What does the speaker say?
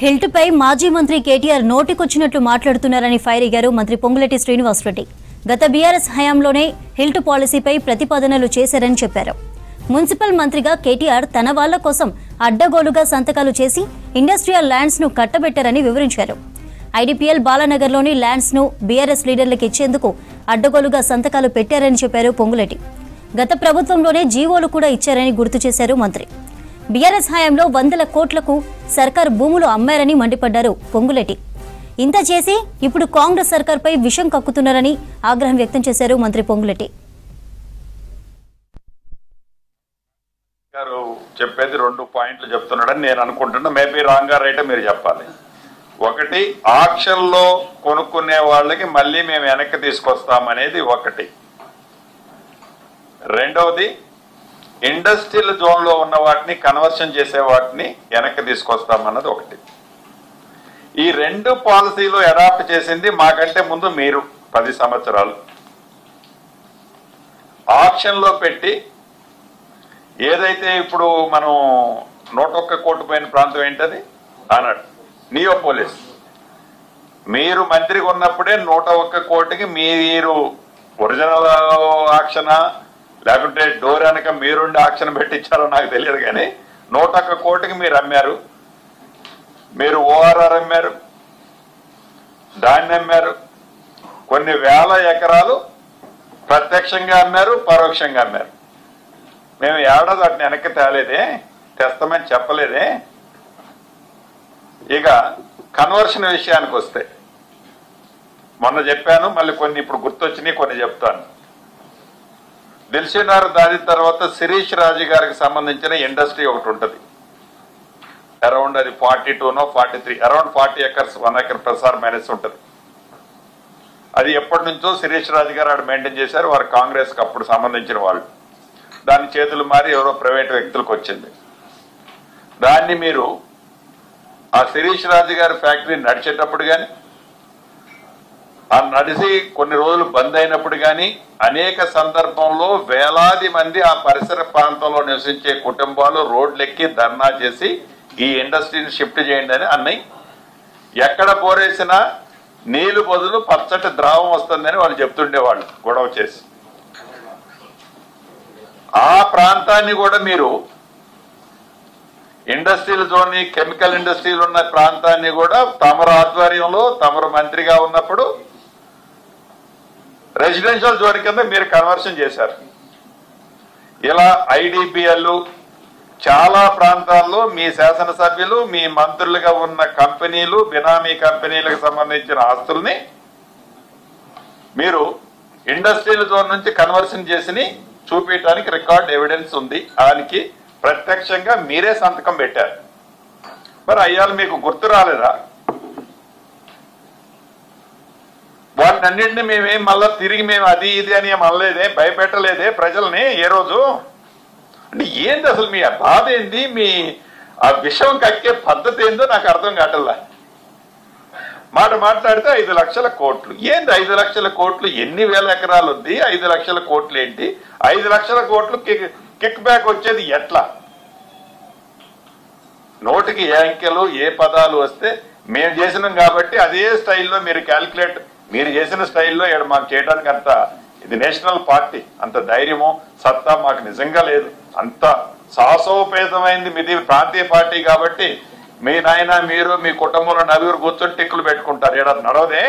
Health పై మాజీ మంత్రి కేటీఆర్ నోటికొచ్చినట్లు మాట్లాడుతున్నారని ఫైర్ అయ్యారు మంత్రి పొంగులేటి శ్రీనివాసరెడ్డి. గత బీఆర్ఎస్ హయాంలోనే హెల్త్ పాలసీపై ప్రతిపాదనలు చేశారని చెప్పారు. మున్సిపల్ మంత్రిగా కేటీఆర్ తన వాళ్ల కోసం అడ్డగోలుగా సంతకాలు చేసి ఇండస్ట్రియల్ ల్యాండ్స్ ను కట్టబెట్టారని వివరించారు. ఐడీపీఎల్ బాలానగర్లోని ల్యాండ్స్ ను బీఆర్ఎస్ లీడర్లకు ఇచ్చేందుకు అడ్డగోలుగా సంతకాలు పెట్టారని చెప్పారు పొంగులేటి. గత ప్రభుత్వంలోనే జీవోలు కూడా ఇచ్చారని గుర్తు చేశారు మంత్రి. బీఆర్ఎస్ హయాంలో వందల కోట్లకు సర్కార్ భూములు అమ్మారని మండిపడ్డారు పొంగులేటి. ఇంత చేసి ఇప్పుడు కాంగ్రెస్ సర్కార్పై విషం కక్కుతున్నారని ఆగ్రహం వ్యక్తం చేశారు మంత్రి పొంగులేటి. చెప్పేది 2 పాయింట్లు చెప్తున్నాడని నేను అనుకుంటున్నా. మేబీ రాంగ్ గా రైట్ మీరు చెప్పాలి. ఒకటి, ఆక్షన్లో కొనుక్కునే వాళ్ళకి మళ్ళీ మేము వెనక్కి తీసుకొస్తామనేది ఒకటి. రెండవది, ఇండస్ట్రియల్ జోన్ లో ఉన్న వాటిని కన్వర్షన్ చేసే వాటిని వెనక్కి తీసుకొస్తామన్నది ఒకటి. ఈ 2 పాలసీలు అడాప్ట్ చేసింది మాకంటే ముందు మీరు 10 సంవత్సరాలు ఆప్షన్ లో పెట్టి ఏదైతే ఇప్పుడు మనం 101 కోటి పోయిన ప్రాంతం ఏంటది అన్నాడు నియోపోలిస్. మీరు మంత్రిగా ఉన్నప్పుడే 101 కోటికి మీరు ఒరిజినల్ ఆక్షనా లేకుంటే డోర్ వెనక మీరుండి ఆక్షన్ పెట్టించారో నాకు తెలియదు, కానీ 101 కోటికి మీరు అమ్మారు. మీరు ఓఆర్ఆర్ అమ్మారు, దాన్ని అమ్మారు, కొన్ని వేల ఎకరాలు ప్రత్యక్షంగా అమ్మారు, పరోక్షంగా అమ్మారు. మేము ఏడాది వాటిని వెనక్కి తేలేదే, తెస్తామని చెప్పలేదే. ఇక కన్వర్షన్ విషయానికి వస్తే మొన్న చెప్పాను, మళ్ళీ కొన్ని ఇప్పుడు గుర్తొచ్చినాయి, కొన్ని చెప్తాను. దిల్సుఖ్నగర్ దాని తర్వాత శిరీష్ రాజు గారికి సంబంధించిన ఇండస్ట్రీ ఒకటి ఉంటుంది. అరౌండ్ అది 42నో 43 అరౌండ్ 40 ఎకర్స్ 1 ఎకర్ ప్రసార్ మైనస్ ఉంటుంది. అది ఎప్పటి నుంచో శిరీష్ రాజు గారు ఆడ మెయింటైన్ చేశారు. వారు కాంగ్రెస్కి అప్పుడు సంబంధించిన వాళ్ళు. దాని చేతులు మారి ఎవరో ప్రైవేట్ వ్యక్తులకు వచ్చింది. దాన్ని మీరు ఆ శిరీష్ రాజు గారి ఫ్యాక్టరీ నడిచేటప్పుడు కానీ ఆ నడిచి కొన్ని రోజులు బంద్ అయినప్పుడు కానీ అనేక సందర్భంలో వేలాది మంది ఆ పరిసర ప్రాంతంలో నివసించే కుటుంబాలు రోడ్లెక్కి ధర్నా చేసి ఈ ఇండస్ట్రీని షిఫ్ట్ చేయండి అని అన్నాయి. ఎక్కడ పోరేసినా నీళ్లు బదులు పచ్చటి ద్రావం వస్తుందని వాళ్ళు చెప్తుండేవాళ్ళు గొడవ చేసి. ఆ ప్రాంతాన్ని కూడా మీరు ఇండస్ట్రియల్ జోన్, కెమికల్ ఇండస్ట్రీలు ఉన్న ప్రాంతాన్ని కూడా తమరు ఆధ్వర్యంలో తమరు మంత్రిగా ఉన్నప్పుడు రెసిడెన్షియల్ జోన్ కింద మీరు కన్వర్షన్ చేశారు. ఇలా ఐడిపిఎల్ చాలా ప్రాంతాల్లో మీ శాసనసభ్యులు, మీ మంత్రులుగా ఉన్న కంపెనీలు, బినామీ కంపెనీలకు సంబంధించిన ఆస్తుల్ని మీరు ఇండస్ట్రియల్ జోన్ నుంచి కన్వర్షన్ చేసి చూపించడానికి రికార్డ్ ఎవిడెన్స్ ఉంది. దానికి ప్రత్యక్షంగా మీరే సంతకం పెట్టారు. మరి అయ్యాలు మీకు గుర్తు రాలేదా? వాటినన్నింటినీ మేమేం మళ్ళా తిరిగి మేము అది ఇది అని ఏం అనలేదే, భయపెట్టలేదే ప్రజల్ని ఏ రోజు? అంటే ఏంది అసలు మీ బాధ ఏంది? మీ ఆ విషయం కక్కే పద్ధతి ఏందో నాకు అర్థం కావట్లా. మాట్లాడితే 5 లక్షల కోట్లు. ఏంది 5 లక్షల కోట్లు? ఎన్ని వేల ఎకరాలు ఉంది? 5 లక్షల కోట్లు ఏంటి? 5 లక్షల కోట్లు కిక్ బ్యాక్ వచ్చేది ఎట్లా? నోటికి ఏ అంకెలు ఏ పదాలు వస్తే మేము చేసినాం కాబట్టి అదే స్టైల్లో మీరు క్యాల్కులేట్, మీరు చేసిన స్టైల్లో ఇక్కడ మాకు చేయడానికి అంత ఇది నేషనల్ పార్టీ అంత ధైర్యము సత్తా మాకు నిజంగా లేదు. అంత సాహసోపేతమైంది మీది ప్రాంతీయ పార్టీ కాబట్టి మీ నాయన మీరు మీ కుటుంబంలో 4 కూర్చొని టిక్కులు పెట్టుకుంటారు. ఇక్కడ నడవదే.